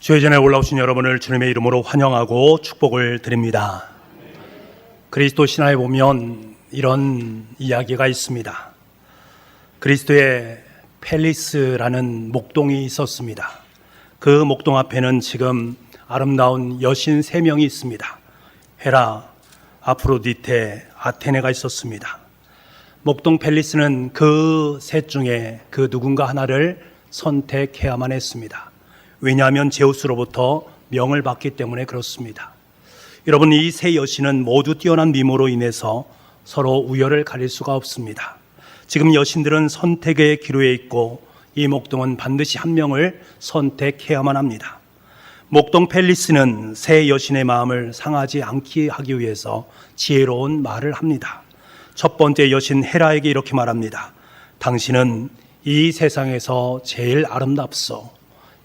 주의 전에 올라오신 여러분을 주님의 이름으로 환영하고 축복을 드립니다. 그리스도 신화에 보면 이런 이야기가 있습니다. 그리스도의 펠리스라는 목동이 있었습니다. 그 목동 앞에는 지금 아름다운 여신 3명이 있습니다. 헤라, 아프로디테, 아테네가 있었습니다. 목동 펠리스는 그 셋 중에 그 누군가 하나를 선택해야만 했습니다. 왜냐하면 제우스로부터 명을 받기 때문에 그렇습니다. 여러분, 이 세 여신은 모두 뛰어난 미모로 인해서 서로 우열을 가릴 수가 없습니다. 지금 여신들은 선택의 기로에 있고 이 목동은 반드시 한 명을 선택해야만 합니다. 목동 펠리스는 세 여신의 마음을 상하지 않게 하기 위해서 지혜로운 말을 합니다. 첫 번째 여신 헤라에게 이렇게 말합니다. 당신은 이 세상에서 제일 아름답소.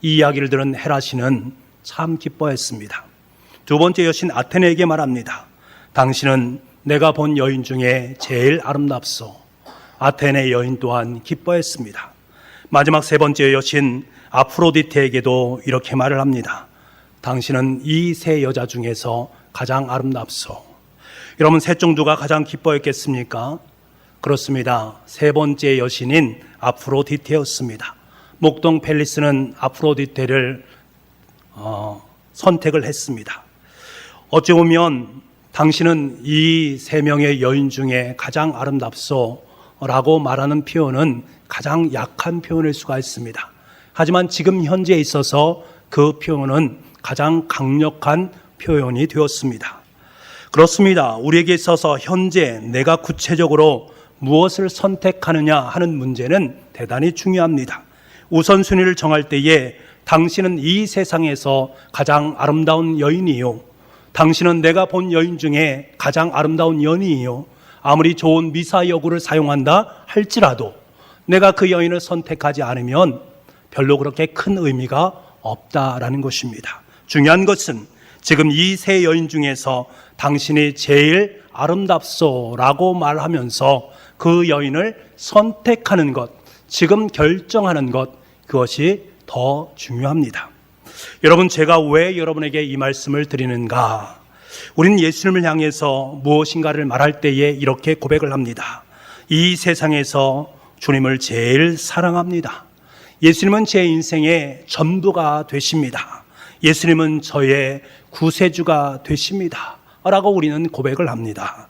이 이야기를 들은 헤라 씨는 참 기뻐했습니다. 두 번째 여신 아테네에게 말합니다. 당신은 내가 본 여인 중에 제일 아름답소. 아테네 여인 또한 기뻐했습니다. 마지막 세 번째 여신 아프로디테에게도 이렇게 말을 합니다. 당신은 이 세 여자 중에서 가장 아름답소. 여러분, 셋 중 누가 가장 기뻐했겠습니까? 그렇습니다. 세 번째 여신인 아프로디테였습니다. 목동 펠리스는 아프로디테를 선택을 했습니다. 어찌 보면 당신은 이 3명의 여인 중에 가장 아름답소 라고 말하는 표현은 가장 약한 표현일 수가 있습니다. 하지만 지금 현재에 있어서 그 표현은 가장 강력한 표현이 되었습니다. 그렇습니다. 우리에게 있어서 현재 내가 구체적으로 무엇을 선택하느냐 하는 문제는 대단히 중요합니다. 우선순위를 정할 때에 당신은 이 세상에서 가장 아름다운 여인이요, 당신은 내가 본 여인 중에 가장 아름다운 여인이요, 아무리 좋은 미사여구를 사용한다 할지라도 내가 그 여인을 선택하지 않으면 별로 그렇게 큰 의미가 없다라는 것입니다. 중요한 것은 지금 이 세 여인 중에서 당신이 제일 아름답소라고 말하면서 그 여인을 선택하는 것, 지금 결정하는 것, 그것이 더 중요합니다. 여러분, 제가 왜 여러분에게 이 말씀을 드리는가? 우리는 예수님을 향해서 무엇인가를 말할 때에 이렇게 고백을 합니다. 이 세상에서 주님을 제일 사랑합니다. 예수님은 제 인생의 전부가 되십니다. 예수님은 저의 구세주가 되십니다. 라고 우리는 고백을 합니다.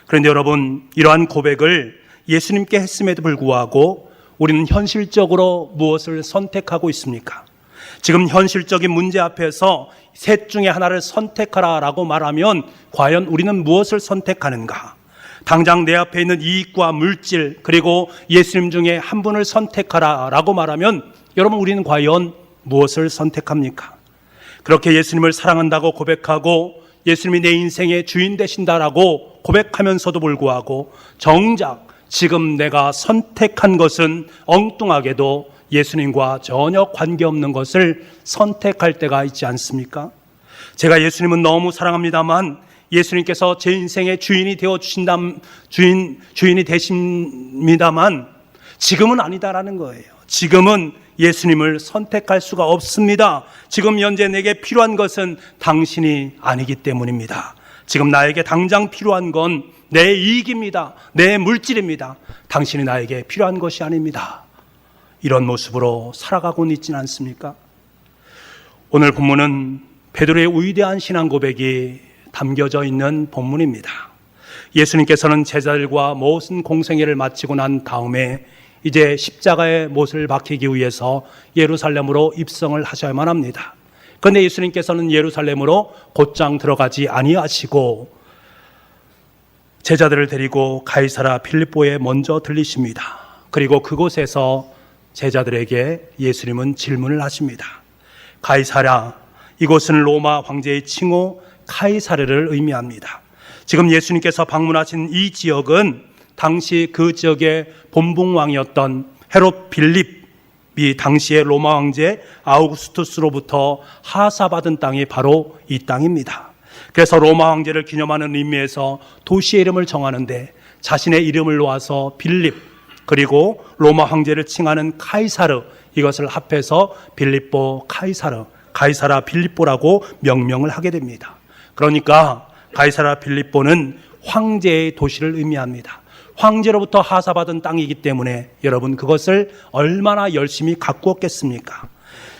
그런데 여러분, 이러한 고백을 예수님께 했음에도 불구하고 우리는 현실적으로 무엇을 선택하고 있습니까? 지금 현실적인 문제 앞에서 셋 중에 하나를 선택하라라고 말하면 과연 우리는 무엇을 선택하는가? 당장 내 앞에 있는 이익과 물질, 그리고 예수님 중에 한 분을 선택하라라고 말하면 여러분, 우리는 과연 무엇을 선택합니까? 그렇게 예수님을 사랑한다고 고백하고 예수님이 내 인생의 주인 되신다라고 고백하면서도 불구하고 정작 지금 내가 선택한 것은 엉뚱하게도 예수님과 전혀 관계없는 것을 선택할 때가 있지 않습니까? 제가 예수님은 너무 사랑합니다만 예수님께서 제 인생의 주인이 주인이 되십니다만 지금은 아니다라는 거예요. 지금은 예수님을 선택할 수가 없습니다. 지금 현재 내게 필요한 것은 당신이 아니기 때문입니다. 지금 나에게 당장 필요한 건 내 이익입니다. 내 물질입니다. 당신이 나에게 필요한 것이 아닙니다. 이런 모습으로 살아가고는 있지는 않습니까? 오늘 본문은 베드로의 위대한 신앙 고백이 담겨져 있는 본문입니다. 예수님께서는 제자들과 모든 공생애를 마치고 난 다음에 이제 십자가의 못을 박히기 위해서 예루살렘으로 입성을 하셔야만 합니다. 그런데 예수님께서는 예루살렘으로 곧장 들어가지 아니하시고 제자들을 데리고 가이사랴 필립보에 먼저 들리십니다. 그리고 그곳에서 제자들에게 예수님은 질문을 하십니다. 가이사랴, 이곳은 로마 황제의 칭호 카이사르를 의미합니다. 지금 예수님께서 방문하신 이 지역은 당시 그 지역의 본붕왕이었던 헤롯 빌립이 당시의 로마 황제 아우구스투스로부터 하사받은 땅이 바로 이 땅입니다. 그래서 로마 황제를 기념하는 의미에서 도시의 이름을 정하는데 자신의 이름을 놓아서 빌립, 그리고 로마 황제를 칭하는 카이사르, 이것을 합해서 빌립보 카이사르, 가이사라 빌립보라고 명명을 하게 됩니다. 그러니까 가이사라 빌립보는 황제의 도시를 의미합니다. 황제로부터 하사받은 땅이기 때문에 여러분 그것을 얼마나 열심히 가꾸었겠습니까?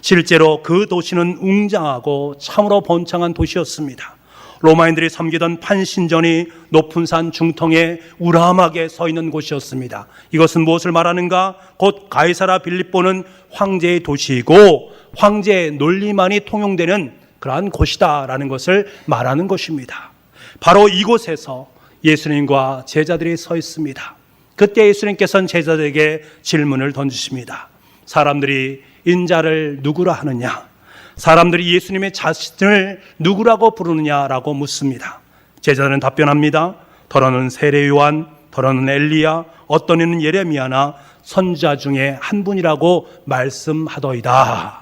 실제로 그 도시는 웅장하고 참으로 번창한 도시였습니다. 로마인들이 섬기던 판신전이 높은 산 중통에 우람하게 서 있는 곳이었습니다. 이것은 무엇을 말하는가? 곧 가이사라 빌립보는 황제의 도시이고 황제의 논리만이 통용되는 그러한 곳이다라는 것을 말하는 것입니다. 바로 이곳에서 예수님과 제자들이 서 있습니다. 그때 예수님께서는 제자들에게 질문을 던지십니다. 사람들이 인자를 누구라 하느냐? 사람들이 예수님의 자신을 누구라고 부르느냐라고 묻습니다. 제자들은 답변합니다. 더러는 세례 요한, 더러는 엘리야, 어떤 이는 예레미야나 선지자 중에 한 분이라고 말씀하더이다.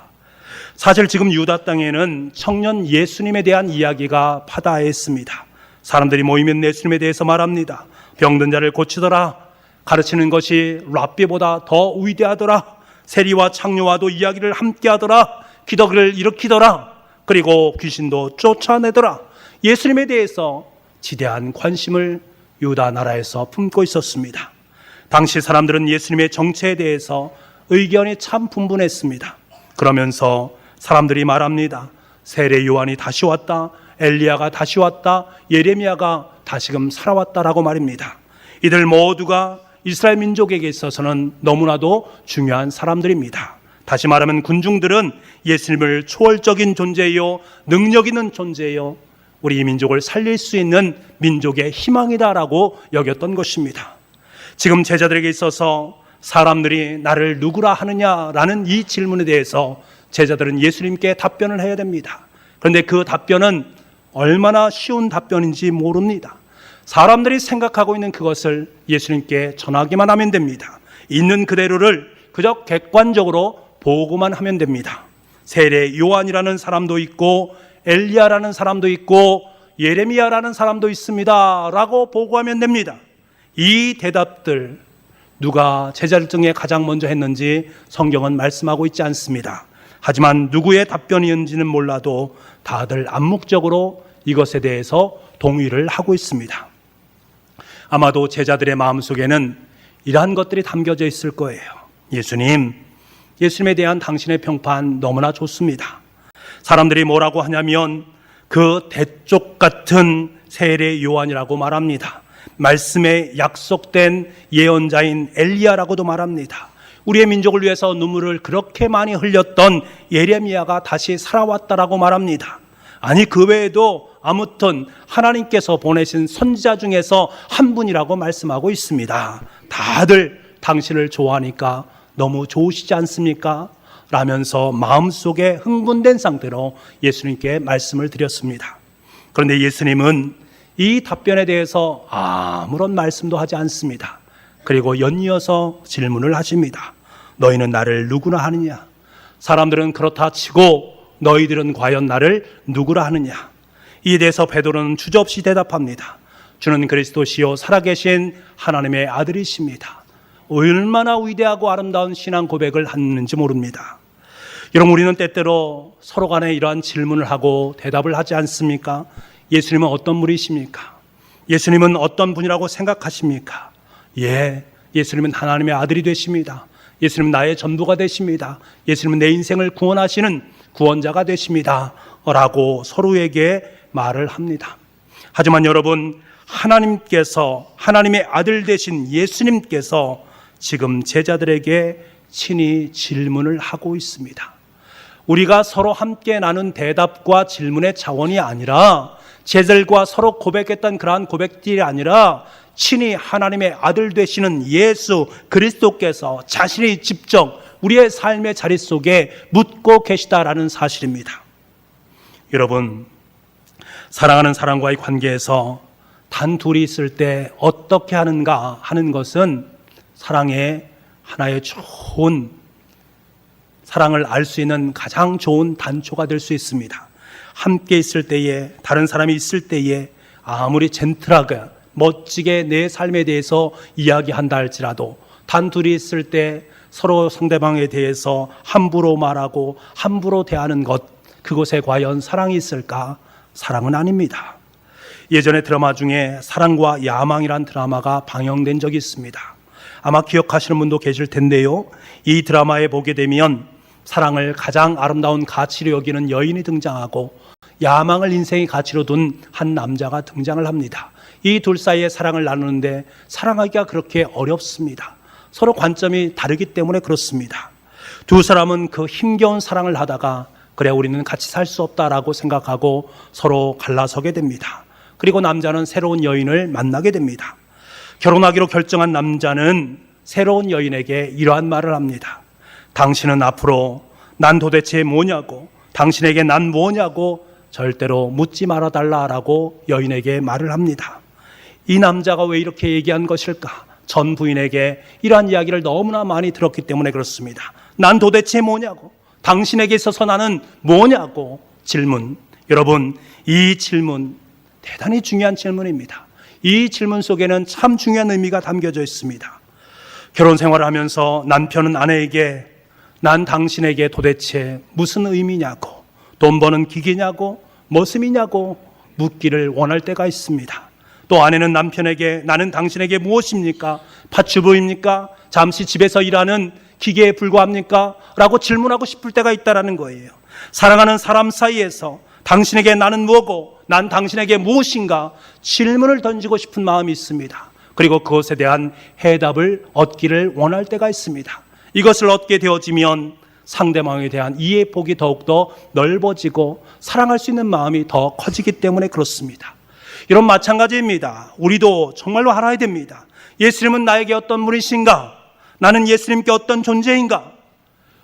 사실 지금 유다 땅에는 청년 예수님에 대한 이야기가 파다했습니다. 사람들이 모이면 예수님에 대해서 말합니다. 병든 자를 고치더라. 가르치는 것이 랍비보다 더 위대하더라. 세리와 창녀와도 이야기를 함께 하더라. 기적을 일으키더라. 그리고 귀신도 쫓아내더라. 예수님에 대해서 지대한 관심을 유다 나라에서 품고 있었습니다. 당시 사람들은 예수님의 정체에 대해서 의견이 참 분분했습니다. 그러면서 사람들이 말합니다. 세례 요한이 다시 왔다. 엘리야가 다시 왔다. 예레미야가 다시금 살아왔다라고 말입니다. 이들 모두가 이스라엘 민족에게 있어서는 너무나도 중요한 사람들입니다. 다시 말하면 군중들은 예수님을 초월적인 존재요, 능력 있는 존재요, 우리 민족을 살릴 수 있는 민족의 희망이다라고 여겼던 것입니다. 지금 제자들에게 있어서 사람들이 나를 누구라 하느냐라는 이 질문에 대해서 제자들은 예수님께 답변을 해야 됩니다. 그런데 그 답변은 얼마나 쉬운 답변인지 모릅니다. 사람들이 생각하고 있는 그것을 예수님께 전하기만 하면 됩니다. 있는 그대로를 그저 객관적으로 보고만 하면 됩니다. 세례 요한이라는 사람도 있고 엘리야라는 사람도 있고 예레미야라는 사람도 있습니다 라고 보고하면 됩니다. 이 대답들 누가 제자들 중에 가장 먼저 했는지 성경은 말씀하고 있지 않습니다. 하지만 누구의 답변이었는지는 몰라도 다들 암묵적으로 이것에 대해서 동의를 하고 있습니다. 아마도 제자들의 마음속에는 이러한 것들이 담겨져 있을 거예요. 예수님에 대한 당신의 평판 너무나 좋습니다. 사람들이 뭐라고 하냐면 그 대쪽 같은 세례 요한이라고 말합니다. 말씀에 약속된 예언자인 엘리야라고도 말합니다. 우리의 민족을 위해서 눈물을 그렇게 많이 흘렸던 예레미야가 다시 살아왔다라고 말합니다. 아니 그 외에도 아무튼 하나님께서 보내신 선지자 중에서 한 분이라고 말씀하고 있습니다. 다들 당신을 좋아하니까 너무 좋으시지 않습니까? 라면서 마음속에 흥분된 상태로 예수님께 말씀을 드렸습니다. 그런데 예수님은 이 답변에 대해서 아무런 말씀도 하지 않습니다. 그리고 연이어서 질문을 하십니다. 너희는 나를 누구나 하느냐? 사람들은 그렇다 치고 너희들은 과연 나를 누구라 하느냐? 이에 대해서 베드로는 주저없이 대답합니다. 주는 그리스도시요 살아계신 하나님의 아들이십니다. 얼마나 위대하고 아름다운 신앙 고백을 하는지 모릅니다. 여러분 우리는 때때로 서로 간에 이러한 질문을 하고 대답을 하지 않습니까? 예수님은 어떤 분이십니까? 예수님은 어떤 분이라고 생각하십니까? 예수님은 하나님의 아들이 되십니다. 예수님은 나의 전부가 되십니다. 예수님은 내 인생을 구원하시는 구원자가 되십니다 라고 서로에게 말을 합니다. 하지만 여러분 하나님께서 하나님의 아들 되신 예수님께서 지금 제자들에게 친히 질문을 하고 있습니다. 우리가 서로 함께 나눈 대답과 질문의 차원이 아니라 제자들과 서로 고백했던 그러한 고백들이 아니라 친히 하나님의 아들 되시는 예수 그리스도께서 자신이 직접 우리의 삶의 자리 속에 묻고 계시다라는 사실입니다. 여러분 사랑하는 사람과의 관계에서 단 둘이 있을 때 어떻게 하는가 하는 것은 사랑의 하나의 좋은 사랑을 알 수 있는 가장 좋은 단초가 될 수 있습니다. 함께 있을 때에 다른 사람이 있을 때에 아무리 젠틀하게 멋지게 내 삶에 대해서 이야기한다 할지라도 단 둘이 있을 때 서로 상대방에 대해서 함부로 말하고 함부로 대하는 것 그곳에 과연 사랑이 있을까? 사랑은 아닙니다. 예전에 드라마 중에 사랑과 야망이란 드라마가 방영된 적이 있습니다. 아마 기억하시는 분도 계실 텐데요. 이 드라마에 보게 되면 사랑을 가장 아름다운 가치로 여기는 여인이 등장하고 야망을 인생의 가치로 둔 한 남자가 등장을 합니다. 이 둘 사이에 사랑을 나누는데 사랑하기가 그렇게 어렵습니다. 서로 관점이 다르기 때문에 그렇습니다. 두 사람은 그 힘겨운 사랑을 하다가 그래 우리는 같이 살 수 없다라고 생각하고 서로 갈라서게 됩니다. 그리고 남자는 새로운 여인을 만나게 됩니다. 결혼하기로 결정한 남자는 새로운 여인에게 이러한 말을 합니다. 당신은 앞으로 난 도대체 뭐냐고, 당신에게 난 뭐냐고 절대로 묻지 말아달라라고 여인에게 말을 합니다. 이 남자가 왜 이렇게 얘기한 것일까? 전 부인에게 이러한 이야기를 너무나 많이 들었기 때문에 그렇습니다. 난 도대체 뭐냐고, 당신에게 있어서 나는 뭐냐고 질문. 여러분, 이 질문 대단히 중요한 질문입니다. 이 질문 속에는 참 중요한 의미가 담겨져 있습니다. 결혼 생활을 하면서 남편은 아내에게 난 당신에게 도대체 무슨 의미냐고, 돈 버는 기계냐고, 머슴이냐고 묻기를 원할 때가 있습니다. 또 아내는 남편에게 나는 당신에게 무엇입니까? 파주부입니까? 잠시 집에서 일하는 기계에 불과합니까? 라고 질문하고 싶을 때가 있다는 거예요. 사랑하는 사람 사이에서 당신에게 나는 뭐고 난 당신에게 무엇인가 질문을 던지고 싶은 마음이 있습니다. 그리고 그것에 대한 해답을 얻기를 원할 때가 있습니다. 이것을 얻게 되어지면 상대방에 대한 이해 폭이 더욱더 넓어지고 사랑할 수 있는 마음이 더 커지기 때문에 그렇습니다. 이런 마찬가지입니다. 우리도 정말로 알아야 됩니다. 예수님은 나에게 어떤 분이신가? 나는 예수님께 어떤 존재인가?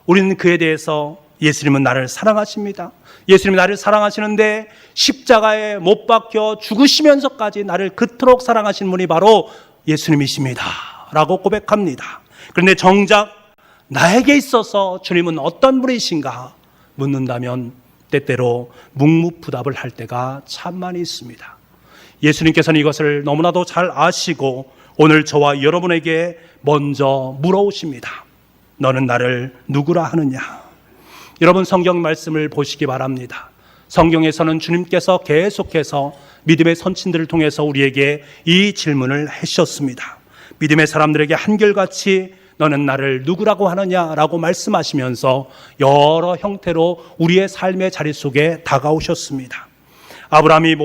우리는 그에 대해서 예수님은 나를 사랑하십니다. 예수님이 나를 사랑하시는데 십자가에 못 박혀 죽으시면서까지 나를 그토록 사랑하신 분이 바로 예수님이십니다 라고 고백합니다. 그런데 정작 나에게 있어서 주님은 어떤 분이신가 묻는다면 때때로 묵묵부답을 할 때가 참 많이 있습니다. 예수님께서는 이것을 너무나도 잘 아시고 오늘 저와 여러분에게 먼저 물어오십니다. 너는 나를 누구라 하느냐? 여러분, 성경 말씀을 보시기 바랍니다. 성경에서는 주님께서 계속해서 믿음의 선친들을 통해서 우리에게 이 질문을 하셨습니다. 믿음의 사람들에게 한결같이 너는 나를 누구라고 하느냐라고 말씀하시면서 여러 형태로 우리의 삶의 자리 속에 다가오셨습니다. 아브라함이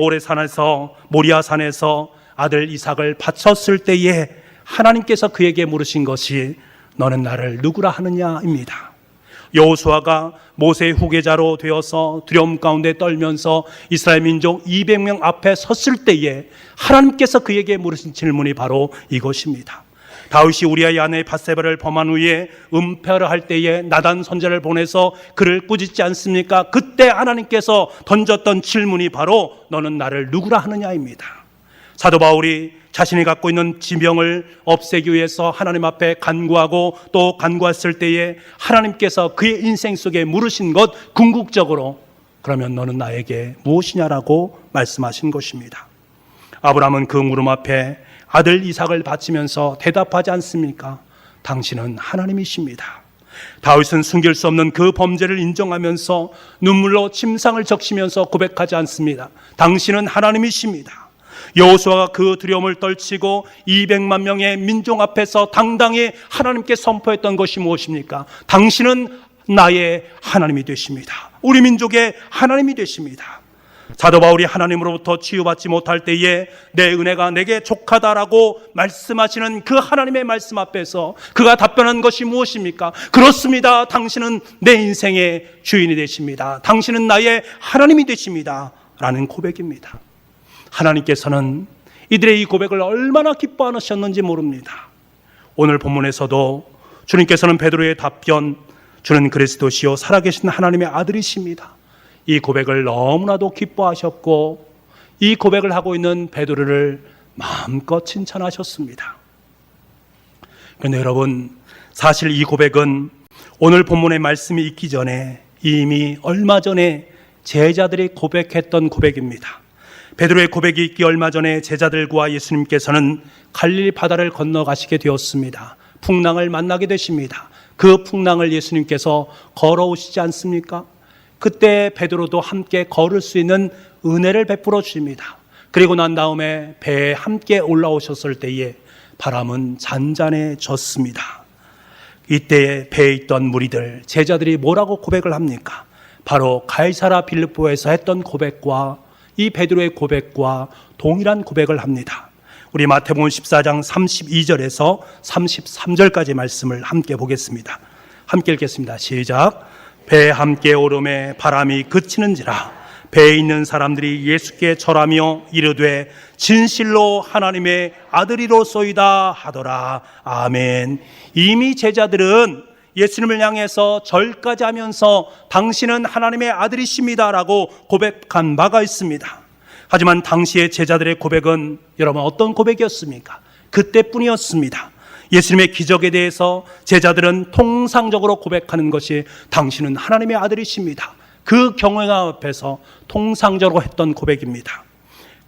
모리아산에서 아들 이삭을 바쳤을 때에 하나님께서 그에게 물으신 것이 너는 나를 누구라 하느냐입니다. 여호수아가 모세의 후계자로 되어서 두려움 가운데 떨면서 이스라엘 민족 200명 앞에 섰을 때에 하나님께서 그에게 물으신 질문이 바로 이것입니다. 다윗이 우리아의 아내 밧세바를 범한 후에 은폐를 할 때에 나단 선지자를 보내서 그를 꾸짖지 않습니까? 그때 하나님께서 던졌던 질문이 바로 너는 나를 누구라 하느냐입니다. 사도 바울이 자신이 갖고 있는 지병을 없애기 위해서 하나님 앞에 간구하고 또 간구했을 때에 하나님께서 그의 인생 속에 물으신 것 궁극적으로 그러면 너는 나에게 무엇이냐라고 말씀하신 것입니다. 아브라함은 그 물음 앞에 아들 이삭을 바치면서 대답하지 않습니까? 당신은 하나님이십니다. 다윗은 숨길 수 없는 그 범죄를 인정하면서 눈물로 침상을 적시면서 고백하지 않습니다. 당신은 하나님이십니다. 여호수아가 그 두려움을 떨치고 200만 명의 민족 앞에서 당당히 하나님께 선포했던 것이 무엇입니까? 당신은 나의 하나님이 되십니다. 우리 민족의 하나님이 되십니다. 사도 바울이 하나님으로부터 치유받지 못할 때에 내 은혜가 내게 족하다라고 말씀하시는 그 하나님의 말씀 앞에서 그가 답변한 것이 무엇입니까? 그렇습니다. 당신은 내 인생의 주인이 되십니다. 당신은 나의 하나님이 되십니다 라는 고백입니다. 하나님께서는 이들의 이 고백을 얼마나 기뻐하셨는지 모릅니다. 오늘 본문에서도 주님께서는 베드로의 답변, 주는 그리스도시요 살아계신 하나님의 아들이십니다, 이 고백을 너무나도 기뻐하셨고 이 고백을 하고 있는 베드로를 마음껏 칭찬하셨습니다. 그런데 여러분, 사실 이 고백은 오늘 본문의 말씀이 있기 전에 이미 얼마 전에 제자들이 고백했던 고백입니다. 베드로의 고백이 있기 얼마 전에 제자들과 예수님께서는 갈릴리 바다를 건너가시게 되었습니다. 풍랑을 만나게 되십니다. 그 풍랑을 예수님께서 걸어오시지 않습니까? 그때 베드로도 함께 걸을 수 있는 은혜를 베풀어 주십니다. 그리고 난 다음에 배에 함께 올라오셨을 때에 바람은 잔잔해졌습니다. 이때 배에 있던 무리들, 제자들이 뭐라고 고백을 합니까? 바로 가이사랴 빌립보에서 했던 고백과 이 베드로의 고백과 동일한 고백을 합니다. 우리 마태복음 14장 32절에서 33절까지 말씀을 함께 보겠습니다. 함께 읽겠습니다. 시작. 배에 함께 오름에 바람이 그치는지라 배에 있는 사람들이 예수께 절하며 이르되 진실로 하나님의 아들이로소이다 하더라. 아멘. 이미 제자들은 예수님을 향해서 절까지 하면서 당신은 하나님의 아들이십니다라고 고백한 바가 있습니다. 하지만 당시의 제자들의 고백은 여러분 어떤 고백이었습니까? 그때뿐이었습니다. 예수님의 기적에 대해서 제자들은 통상적으로 고백하는 것이 당신은 하나님의 아들이십니다. 그 경외감 앞에서 통상적으로 했던 고백입니다.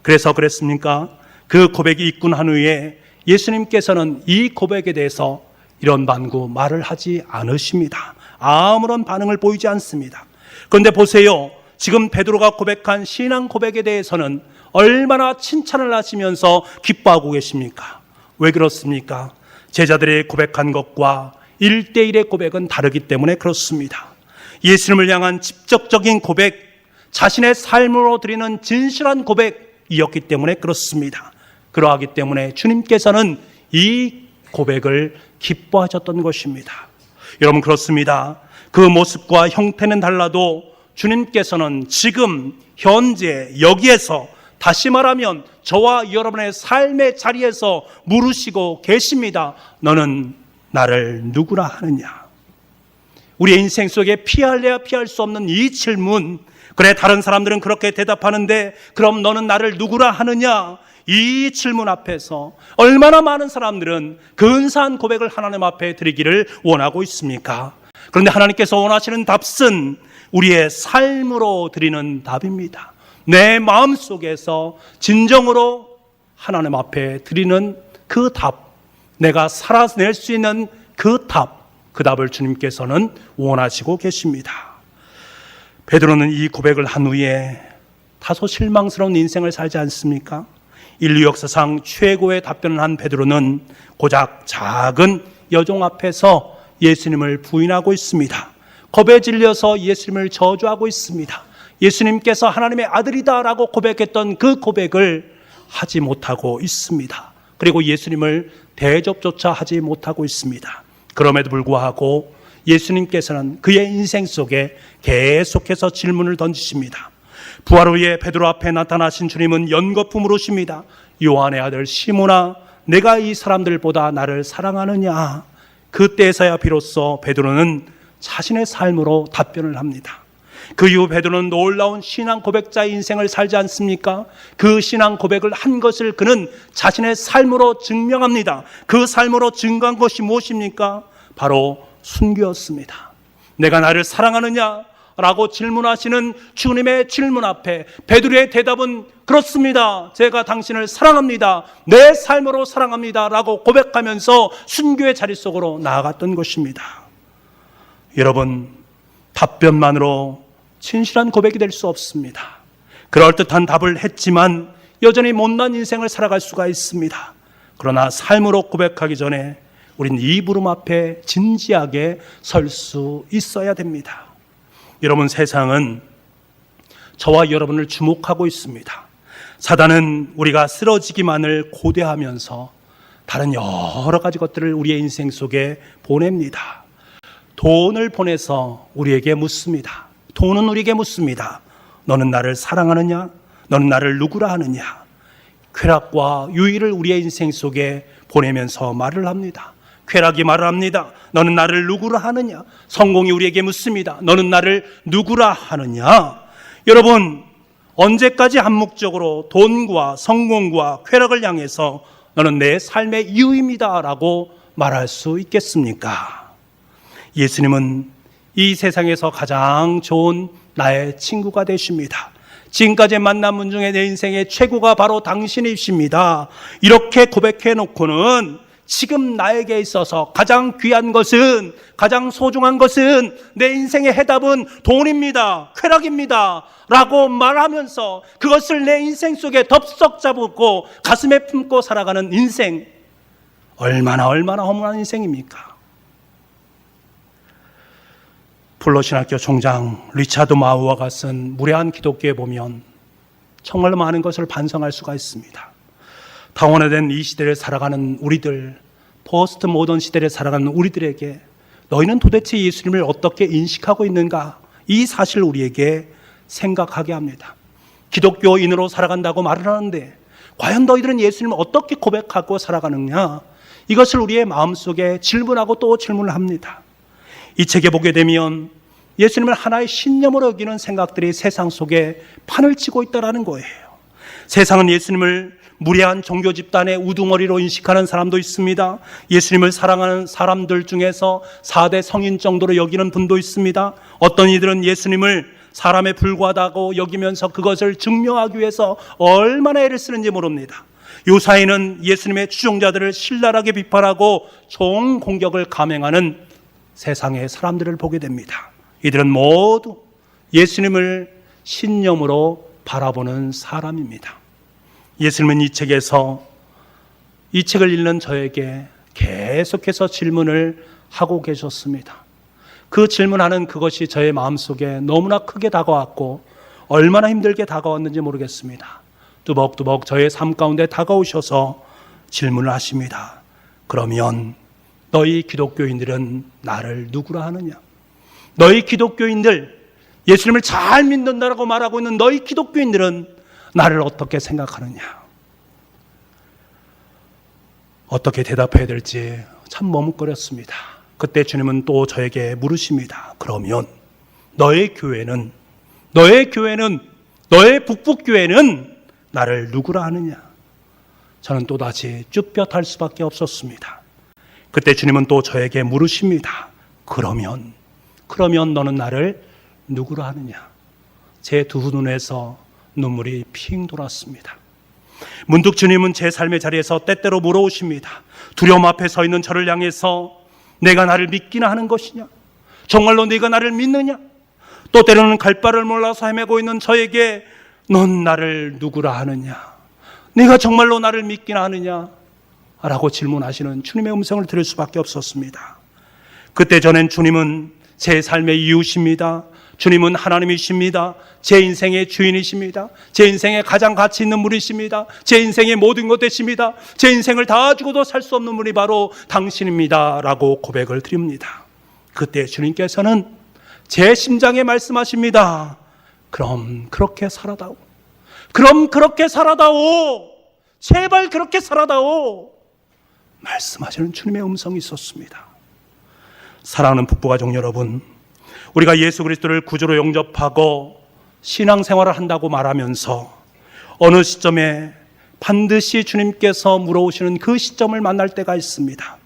그래서 그랬습니까? 그 고백이 있고 난 후에 예수님께서는 이 고백에 대해서 이런 반구 말을 하지 않으십니다. 아무런 반응을 보이지 않습니다. 그런데 보세요. 지금 베드로가 고백한 신앙 고백에 대해서는 얼마나 칭찬을 하시면서 기뻐하고 계십니까? 왜 그렇습니까? 제자들의 고백한 것과 1대1의 고백은 다르기 때문에 그렇습니다. 예수님을 향한 직접적인 고백, 자신의 삶으로 드리는 진실한 고백이었기 때문에 그렇습니다. 그러하기 때문에 주님께서는 이 고백을 기뻐하셨던 것입니다. 여러분 그렇습니다. 그 모습과 형태는 달라도 주님께서는 지금 현재 여기에서 다시 말하면 저와 여러분의 삶의 자리에서 물으시고 계십니다. 너는 나를 누구라 하느냐? 우리의 인생 속에 피할래야 피할 수 없는 이 질문, 그래 다른 사람들은 그렇게 대답하는데 그럼 너는 나를 누구라 하느냐? 이 질문 앞에서 얼마나 많은 사람들은 근사한 고백을 하나님 앞에 드리기를 원하고 있습니까? 그런데 하나님께서 원하시는 답은 우리의 삶으로 드리는 답입니다. 내 마음속에서 진정으로 하나님 앞에 드리는 그 답, 내가 살아낼 수 있는 그 답, 그 답을 주님께서는 원하시고 계십니다. 베드로는 이 고백을 한 후에 다소 실망스러운 인생을 살지 않습니까? 인류 역사상 최고의 답변을 한 베드로는 고작 작은 여종 앞에서 예수님을 부인하고 있습니다. 겁에 질려서 예수님을 저주하고 있습니다. 예수님께서 하나님의 아들이다라고 고백했던 그 고백을 하지 못하고 있습니다. 그리고 예수님을 대접조차 하지 못하고 있습니다. 그럼에도 불구하고 예수님께서는 그의 인생 속에 계속해서 질문을 던지십니다. 부활 후에 베드로 앞에 나타나신 주님은 연거푸 물으십니다. 요한의 아들 시몬아, 내가 이 사람들보다 나를 사랑하느냐? 그때서야 비로소 베드로는 자신의 삶으로 답변을 합니다. 그 이후 베드로는 놀라운 신앙 고백자의 인생을 살지 않습니까? 그 신앙 고백을 한 것을 그는 자신의 삶으로 증명합니다. 그 삶으로 증거한 것이 무엇입니까? 바로 순교였습니다. 내가 나를 사랑하느냐? 라고 질문하시는 주님의 질문 앞에 베드로의 대답은 그렇습니다. 제가 당신을 사랑합니다. 내 삶으로 사랑합니다. 라고 고백하면서 순교의 자리 속으로 나아갔던 것입니다. 여러분, 답변만으로 진실한 고백이 될 수 없습니다. 그럴듯한 답을 했지만 여전히 못난 인생을 살아갈 수가 있습니다. 그러나 삶으로 고백하기 전에 우린 이 부름 앞에 진지하게 설 수 있어야 됩니다. 여러분, 세상은 저와 여러분을 주목하고 있습니다. 사단은 우리가 쓰러지기만을 고대하면서 다른 여러 가지 것들을 우리의 인생 속에 보냅니다. 돈을 보내서 우리에게 묻습니다. 돈은 우리에게 묻습니다. 너는 나를 사랑하느냐? 너는 나를 누구라 하느냐? 쾌락과 유의를 우리의 인생 속에 보내면서 말을 합니다. 쾌락이 말을 합니다. 너는 나를 누구라 하느냐? 성공이 우리에게 묻습니다. 너는 나를 누구라 하느냐? 여러분, 언제까지 암묵적으로 돈과 성공과 쾌락을 향해서 너는 내 삶의 이유입니다 라고 말할 수 있겠습니까? 예수님은 이 세상에서 가장 좋은 나의 친구가 되십니다. 지금까지 만난 분 중에 내 인생의 최고가 바로 당신이십니다. 이렇게 고백해 놓고는 지금 나에게 있어서 가장 귀한 것은, 가장 소중한 것은, 내 인생의 해답은 돈입니다, 쾌락입니다 라고 말하면서 그것을 내 인생 속에 덥석 잡고 가슴에 품고 살아가는 인생, 얼마나 허무한 인생입니까? 플로신학교 총장 리차드 마우어가 쓴 무례한 기독교에 보면 정말로 많은 것을 반성할 수가 있습니다. 다원화된 이 시대를 살아가는 우리들, 포스트 모던 시대를 살아가는 우리들에게 너희는 도대체 예수님을 어떻게 인식하고 있는가? 이 사실을 우리에게 생각하게 합니다. 기독교인으로 살아간다고 말을 하는데 과연 너희들은 예수님을 어떻게 고백하고 살아가느냐? 이것을 우리의 마음속에 질문하고 또 질문을 합니다. 이 책에 보게 되면 예수님을 하나의 신념으로 여기는 생각들이 세상 속에 판을 치고 있다는 거예요. 세상은 예수님을 무례한 종교 집단의 우두머리로 인식하는 사람도 있습니다. 예수님을 사랑하는 사람들 중에서 4대 성인 정도로 여기는 분도 있습니다. 어떤 이들은 예수님을 사람에 불과하다고 여기면서 그것을 증명하기 위해서 얼마나 애를 쓰는지 모릅니다. 요사이는 예수님의 추종자들을 신랄하게 비판하고 종 공격을 감행하는 세상의 사람들을 보게 됩니다. 이들은 모두 예수님을 신념으로 바라보는 사람입니다. 예수님은 이 책에서, 이 책을 읽는 저에게 계속해서 질문을 하고 계셨습니다. 그 질문하는 그것이 저의 마음속에 너무나 크게 다가왔고 얼마나 힘들게 다가왔는지 모르겠습니다. 뚜벅뚜벅 저의 삶 가운데 다가오셔서 질문을 하십니다. 그러면 너희 기독교인들은 나를 누구라 하느냐? 너희 기독교인들, 예수님을 잘 믿는다라고 말하고 있는 너희 기독교인들은 나를 어떻게 생각하느냐? 어떻게 대답해야 될지 참 머뭇거렸습니다. 그때 주님은 또 저에게 물으십니다. 그러면 너의 교회는, 너의 북북교회는 나를 누구라 하느냐? 저는 또다시 쭈뼛할 수밖에 없었습니다. 그때 주님은 또 저에게 물으십니다. 그러면 너는 나를 누구라 하느냐? 제 두 눈에서 눈물이 핑 돌았습니다. 문득 주님은 제 삶의 자리에서 때때로 물어오십니다. 두려움 앞에 서 있는 저를 향해서 내가 나를 믿기나 하는 것이냐? 정말로 네가 나를 믿느냐? 또 때로는 갈 바를 몰라서 헤매고 있는 저에게 넌 나를 누구라 하느냐? 네가 정말로 나를 믿기나 하느냐? 라고 질문하시는 주님의 음성을 들을 수밖에 없었습니다. 그때 전엔 주님은 제 삶의 이유십니다. 주님은 하나님이십니다. 제 인생의 주인이십니다. 제 인생의 가장 가치 있는 분이십니다. 제 인생의 모든 것 되십니다. 제 인생을 다 주고도 살 수 없는 분이 바로 당신입니다 라고 고백을 드립니다. 그때 주님께서는 제 심장에 말씀하십니다. 그럼 그렇게 살아다오. 제발 그렇게 살아다오. 말씀하시는 주님의 음성이 있었습니다. 사랑하는 북부가족 여러분, 우리가 예수 그리스도를 구주로 영접하고 신앙생활을 한다고 말하면서 어느 시점에 반드시 주님께서 물어오시는 그 시점을 만날 때가 있습니다.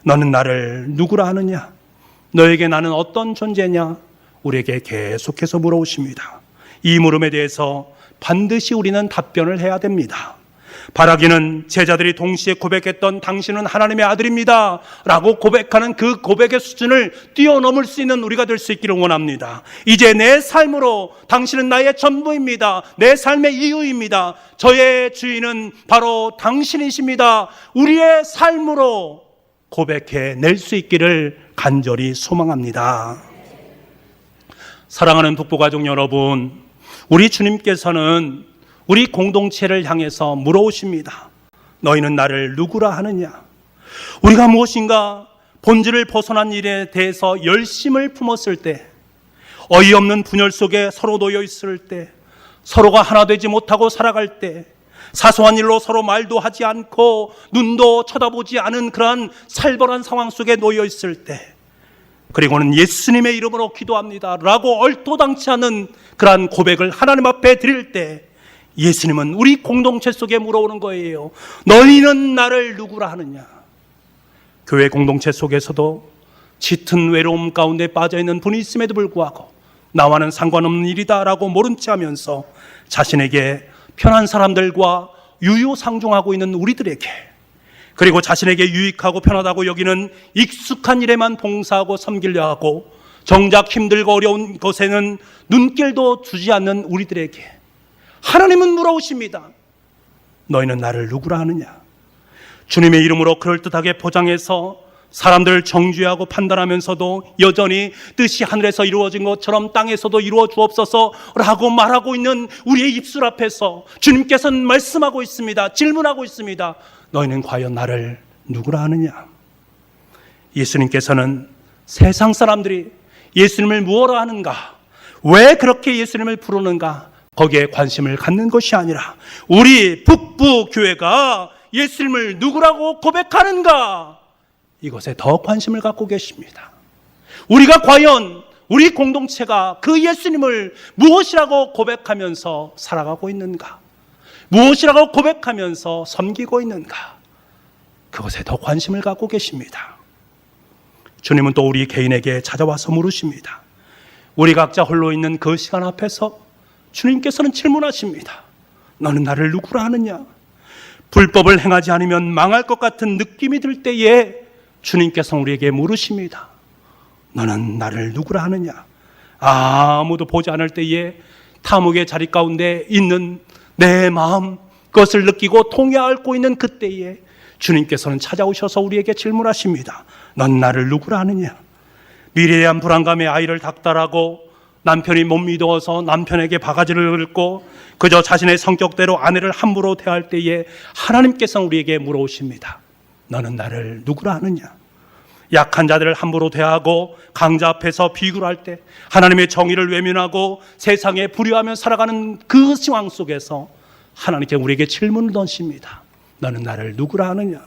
너는 나를 누구라 하느냐? 너에게 나는 어떤 존재냐? 우리에게 계속해서 물어오십니다. 이 물음에 대해서 반드시 우리는 답변을 해야 됩니다. 바라기는 제자들이 동시에 고백했던 당신은 하나님의 아들입니다 라고 고백하는 그 고백의 수준을 뛰어넘을 수 있는 우리가 될 수 있기를 원합니다. 이제 내 삶으로 당신은 나의 전부입니다. 내 삶의 이유입니다. 저의 주인은 바로 당신이십니다. 우리의 삶으로 고백해 낼 수 있기를 간절히 소망합니다. 사랑하는 북부가족 여러분, 우리 주님께서는 우리 공동체를 향해서 물어오십니다. 너희는 나를 누구라 하느냐? 우리가 무엇인가 본질을 벗어난 일에 대해서 열심을 품었을 때, 어이없는 분열 속에 서로 놓여 있을 때, 서로가 하나 되지 못하고 살아갈 때, 사소한 일로 서로 말도 하지 않고 눈도 쳐다보지 않은 그러한 살벌한 상황 속에 놓여 있을 때, 그리고는 예수님의 이름으로 기도합니다 라고 얼토당치 않은 그러한 고백을 하나님 앞에 드릴 때, 예수님은 우리 공동체 속에 물어오는 거예요. 너희는 나를 누구라 하느냐? 교회 공동체 속에서도 짙은 외로움 가운데 빠져있는 분이 있음에도 불구하고 나와는 상관없는 일이다 라고 모른 체 하면서 자신에게 편한 사람들과 유유상종하고 있는 우리들에게 그리고 자신에게 유익하고 편하다고 여기는 익숙한 일에만 봉사하고 섬기려 하고 정작 힘들고 어려운 것에는 눈길도 주지 않는 우리들에게 하나님은 물어오십니다. 너희는 나를 누구라 하느냐? 주님의 이름으로 그럴듯하게 포장해서 사람들을 정죄하고 판단하면서도 여전히 뜻이 하늘에서 이루어진 것처럼 땅에서도 이루어 주옵소서라고 말하고 있는 우리의 입술 앞에서 주님께서는 말씀하고 있습니다. 질문하고 있습니다. 너희는 과연 나를 누구라 하느냐? 예수님께서는 세상 사람들이 예수님을 무엇라 하는가? 왜 그렇게 예수님을 부르는가? 거기에 관심을 갖는 것이 아니라 우리 북부교회가 예수님을 누구라고 고백하는가? 이것에 더 관심을 갖고 계십니다. 우리가 과연 우리 공동체가 그 예수님을 무엇이라고 고백하면서 살아가고 있는가? 무엇이라고 고백하면서 섬기고 있는가? 그것에 더 관심을 갖고 계십니다. 주님은 또 우리 개인에게 찾아와서 물으십니다. 우리 각자 홀로 있는 그 시간 앞에서 주님께서는 질문하십니다. 너는 나를 누구라 하느냐? 불법을 행하지 않으면 망할 것 같은 느낌이 들 때에 주님께서는 우리에게 물으십니다. 너는 나를 누구라 하느냐? 아무도 보지 않을 때에 탐욕의 자리 가운데 있는 내 마음, 그것을 느끼고 통해앓고 있는 그때에 주님께서는 찾아오셔서 우리에게 질문하십니다. 넌 나를 누구라 하느냐? 미래에 대한 불안감에 아이를 닥달하고 남편이 못 믿어서 남편에게 바가지를 긁고 그저 자신의 성격대로 아내를 함부로 대할 때에 하나님께서는 우리에게 물어오십니다. 너는 나를 누구라 하느냐? 약한 자들을 함부로 대하고 강자 앞에서 비굴 할 때 하나님의 정의를 외면하고 세상에 불효하며 살아가는 그 상황 속에서 하나님께 우리에게 질문을 던집니다. 너는 나를 누구라 하느냐?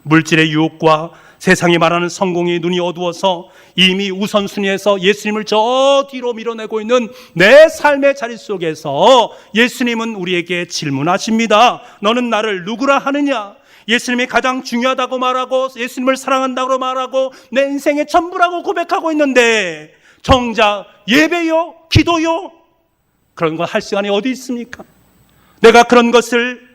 물질의 유혹과 세상이 말하는 성공이 눈이 어두워서 이미 우선순위에서 예수님을 저 뒤로 밀어내고 있는 내 삶의 자리 속에서 예수님은 우리에게 질문하십니다. 너는 나를 누구라 하느냐? 예수님이 가장 중요하다고 말하고 예수님을 사랑한다고 말하고 내 인생의 전부라고 고백하고 있는데 정작 예배요? 기도요? 그런 거 할 시간이 어디 있습니까? 내가 그런 것을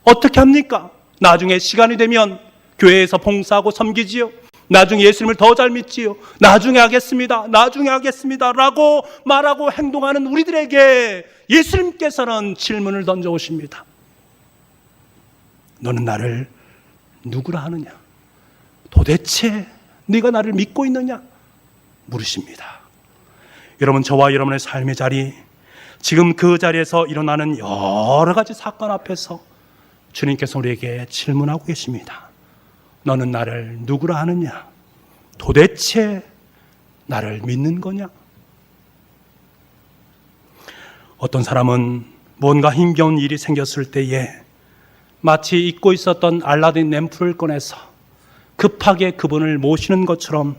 어떻게 합니까? 나중에 시간이 되면 교회에서 봉사하고 섬기지요. 나중에 예수님을 더 잘 믿지요. 나중에 하겠습니다. 나중에 하겠습니다. 라고 말하고 행동하는 우리들에게 예수님께서는 질문을 던져오십니다. 너는 나를 누구라 하느냐? 도대체 네가 나를 믿고 있느냐? 물으십니다. 여러분, 저와 여러분의 삶의 자리, 지금 그 자리에서 일어나는 여러 가지 사건 앞에서 주님께서 우리에게 질문하고 계십니다. 너는 나를 누구라 하느냐? 도대체 나를 믿는 거냐? 어떤 사람은 뭔가 힘겨운 일이 생겼을 때에 마치 잊고 있었던 알라딘 램프를 꺼내서 급하게 그분을 모시는 것처럼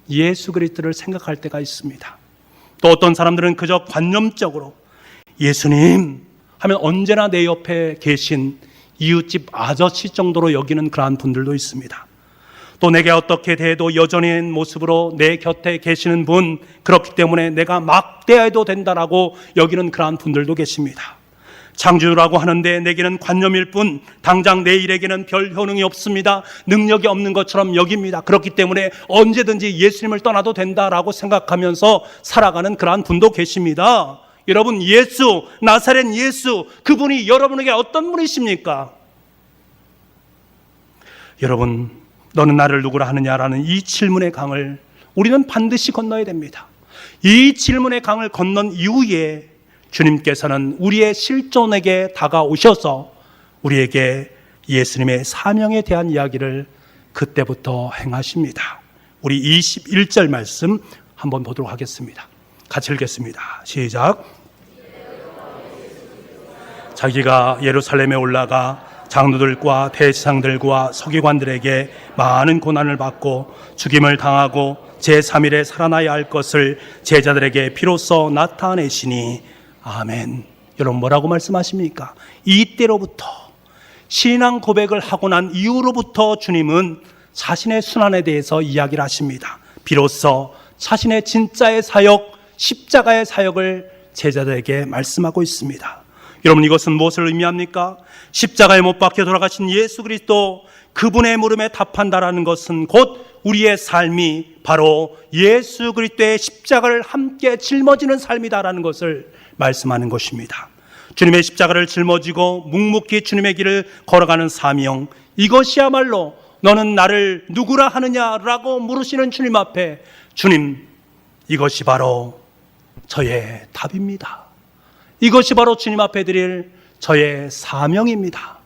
예수 그리스도를 생각할 때가 있습니다. 또 어떤 사람들은 그저 관념적으로 예수님 하면 언제나 내 옆에 계신 이웃집 아저씨 정도로 여기는 그러한 분들도 있습니다. 또 내게 어떻게 대해도 여전한 모습으로 내 곁에 계시는 분, 그렇기 때문에 내가 막 대해도 된다라고 여기는 그러한 분들도 계십니다. 창조주라고 하는데 내게는 관념일 뿐 당장 내 일에게는 별 효능이 없습니다. 능력이 없는 것처럼 여깁니다. 그렇기 때문에 언제든지 예수님을 떠나도 된다라고 생각하면서 살아가는 그러한 분도 계십니다. 여러분, 예수, 나사렛 예수, 그분이 여러분에게 어떤 분이십니까? 여러분, 너는 나를 누구라 하느냐라는 이 질문의 강을 우리는 반드시 건너야 됩니다. 이 질문의 강을 건넌 이후에 주님께서는 우리의 실존에게 다가오셔서 우리에게 예수님의 사명에 대한 이야기를 그때부터 행하십니다. 우리 21절 말씀 한번 보도록 하겠습니다. 같이 읽겠습니다. 시작. 자기가 예루살렘에 올라가 장로들과 대제사장들과 서기관들에게 많은 고난을 받고 죽임을 당하고 제3일에 살아나야 할 것을 제자들에게 비로소 나타내시니 아멘. 여러분, 뭐라고 말씀하십니까? 이때로부터 신앙 고백을 하고 난 이후로부터 주님은 자신의 순환에 대해서 이야기를 하십니다. 비로소 자신의 진짜의 사역, 십자가의 사역을 제자들에게 말씀하고 있습니다. 여러분, 이것은 무엇을 의미합니까? 십자가에 못 박혀 돌아가신 예수 그리스도, 그분의 물음에 답한다라는 것은 곧 우리의 삶이 바로 예수 그리스도의 십자가를 함께 짊어지는 삶이다라는 것을 말씀하는 것입니다. 주님의 십자가를 짊어지고 묵묵히 주님의 길을 걸어가는 사명, 이것이야말로 너는 나를 누구라 하느냐라고 물으시는 주님 앞에, 주님, 이것이 바로 저의 답입니다. 이것이 바로 주님 앞에 드릴 저의 사명입니다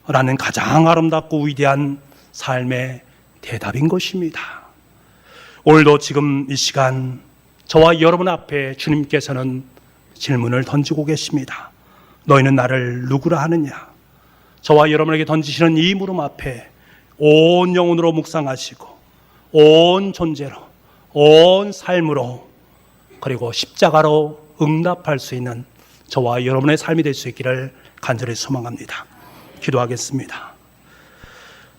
라는 가장 아름답고 위대한 삶의 대답인 것입니다. 오늘도 지금 이 시간 저와 여러분 앞에 주님께서는 질문을 던지고 계십니다. 너희는 나를 누구라 하느냐? 저와 여러분에게 던지시는 이 물음 앞에 온 영혼으로 묵상하시고 온 존재로, 온 삶으로, 그리고 십자가로 응답할 수 있는 저와 여러분의 삶이 될 수 있기를 간절히 소망합니다. 기도하겠습니다.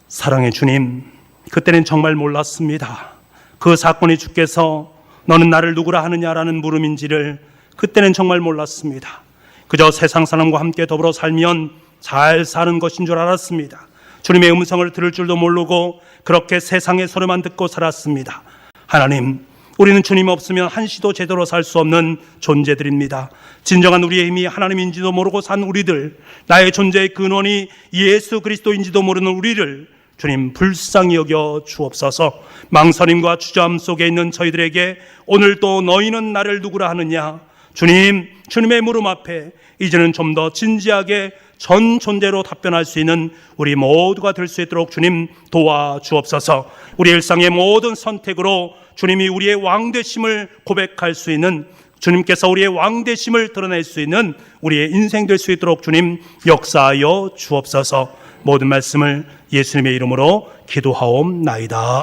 사랑의 주님, 그때는 정말 몰랐습니다. 그 사건이 주께서 너는 나를 누구라 하느냐라는 물음인지를 그때는 정말 몰랐습니다. 그저 세상 사람과 함께 더불어 살면 잘 사는 것인 줄 알았습니다. 주님의 음성을 들을 줄도 모르고 그렇게 세상의 소리만 듣고 살았습니다. 하나님, 우리는 주님 없으면 한시도 제대로 살 수 없는 존재들입니다. 진정한 우리의 힘이 하나님인지도 모르고 산 우리들, 나의 존재의 근원이 예수 그리스도인지도 모르는 우리를 주님 불쌍히 여겨 주옵소서. 망설임과 주저함 속에 있는 저희들에게 오늘도 너희는 나를 누구라 하느냐, 주님의 물음 앞에 이제는 좀 더 진지하게 전 존재로 답변할 수 있는 우리 모두가 될 수 있도록 주님 도와주옵소서. 우리 일상의 모든 선택으로 주님이 우리의 왕되심을 고백할 수 있는, 주님께서 우리의 왕되심을 드러낼 수 있는 우리의 인생 될 수 있도록 주님 역사하여 주옵소서. 모든 말씀을 예수님의 이름으로 기도하옵나이다.